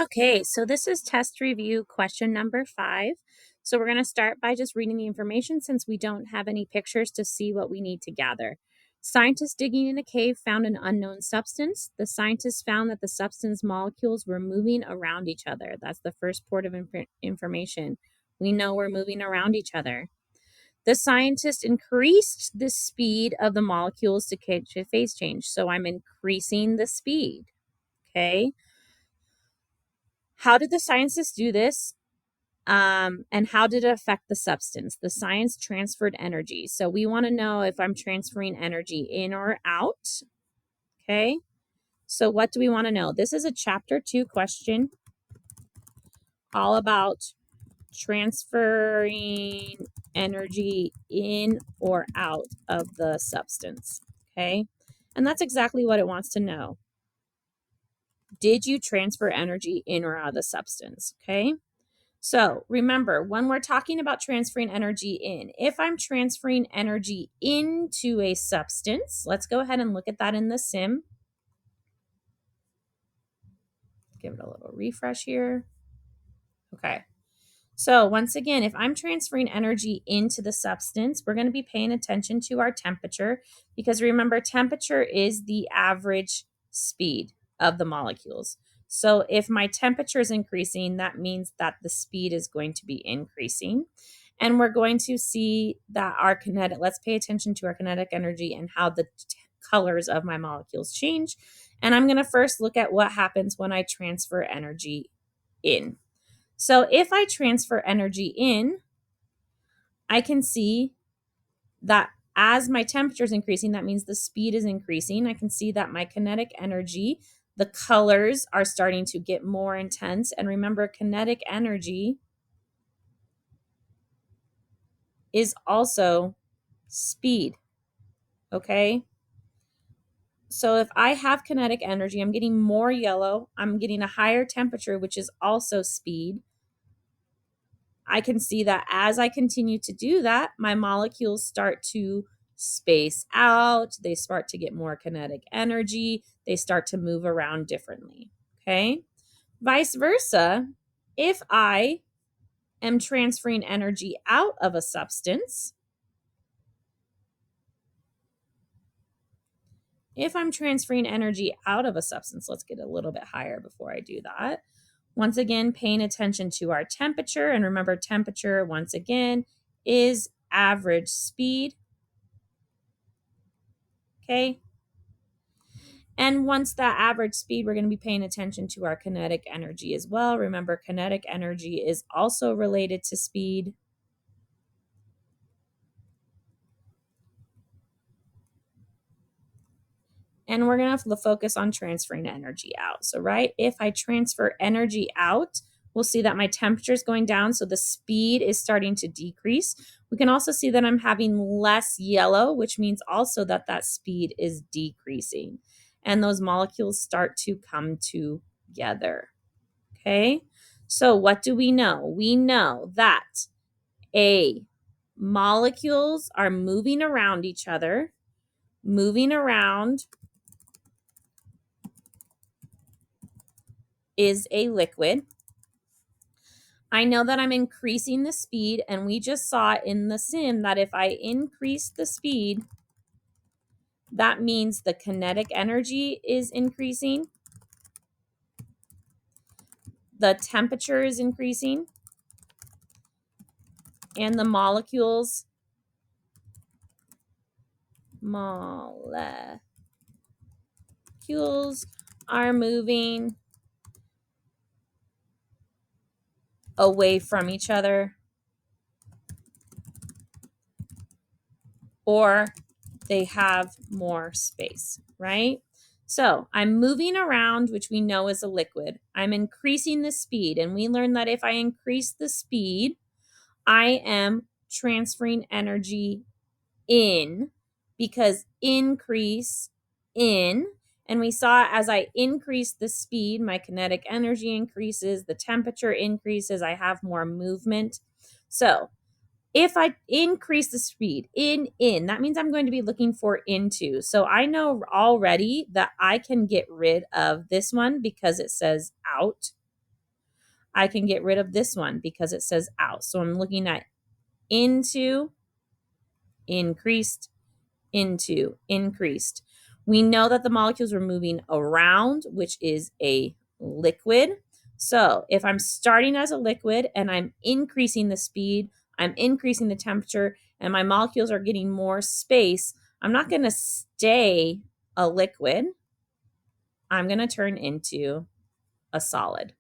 Okay, so this is test review question number 5. So we're going to start by just reading the information since we don't have any pictures to see what we need to gather. Scientists digging in a cave found an unknown substance. The scientists found that the substance molecules were moving around each other. That's the first port of information. We know we're moving around each other. The scientists increased the speed of the molecules to catch a phase change. So I'm increasing the speed. Okay. How did the scientists do this? And how did it affect the substance? The science transferred energy. So we want to know if I'm transferring energy in or out. Okay. So what do we want to know? This is a chapter 2 question all about transferring energy in or out of the substance. Okay. And that's exactly what it wants to know. Did you transfer energy in or out of the substance? Okay. So remember, when we're talking about transferring energy in, if I'm transferring energy into a substance, let's go ahead and look at that in the sim. Give it a little refresh here. Okay. So once again, if I'm transferring energy into the substance, we're going to be paying attention to our temperature because remember, temperature is the average speed of the molecules. So if my temperature is increasing, that means that the speed is going to be increasing. And we're going to see that our kinetic, let's pay attention to our kinetic energy and how the colors of my molecules change. And I'm going to first look at what happens when I transfer energy in. So if I transfer energy in, I can see that as my temperature is increasing, that means the speed is increasing. I can see that my kinetic energy, the colors are starting to get more intense. And remember, kinetic energy is also speed. Okay. So if I have kinetic energy, I'm getting more yellow. I'm getting a higher temperature, which is also speed. I can see that as I continue to do that, my molecules start to space out. They start to get more kinetic energy. They start to move around differently. Okay. Vice versa, if I am transferring energy out of a substance, let's get a little bit higher before I do that. Once again, paying attention to our temperature. And remember, temperature, once again, is average speed. Okay. And once that average speed, we're going to be paying attention to our kinetic energy as well. Remember, kinetic energy is also related to speed. And we're going to focus on transferring energy out. So, right, if I transfer energy out, we'll see that my temperature is going down. So the speed is starting to decrease. We can also see that I'm having less yellow, which means also that that speed is decreasing. And those molecules start to come together. Okay. So what do we know? We know that molecules are moving around each other. Moving around is a liquid. I know that I'm increasing the speed, and we just saw in the sim that if I increase the speed, that means the kinetic energy is increasing, the temperature is increasing, and the molecules are moving away from each other, or they have more space, right? So I'm moving around, which we know is a liquid. I'm increasing the speed, and we learned that if I increase the speed, I am transferring energy in, because increase in. And we saw as I increase the speed, my kinetic energy increases, the temperature increases, I have more movement. So if I increase the speed in, that means I'm going to be looking for into. So I know already that I can get rid of this one because it says out. I can get rid of this one because it says out. So I'm looking at into, increased, into, increased. We know that the molecules are moving around, which is a liquid. So if I'm starting as a liquid and I'm increasing the speed, I'm increasing the temperature, and my molecules are getting more space, I'm not going to stay a liquid. I'm going to turn into a solid.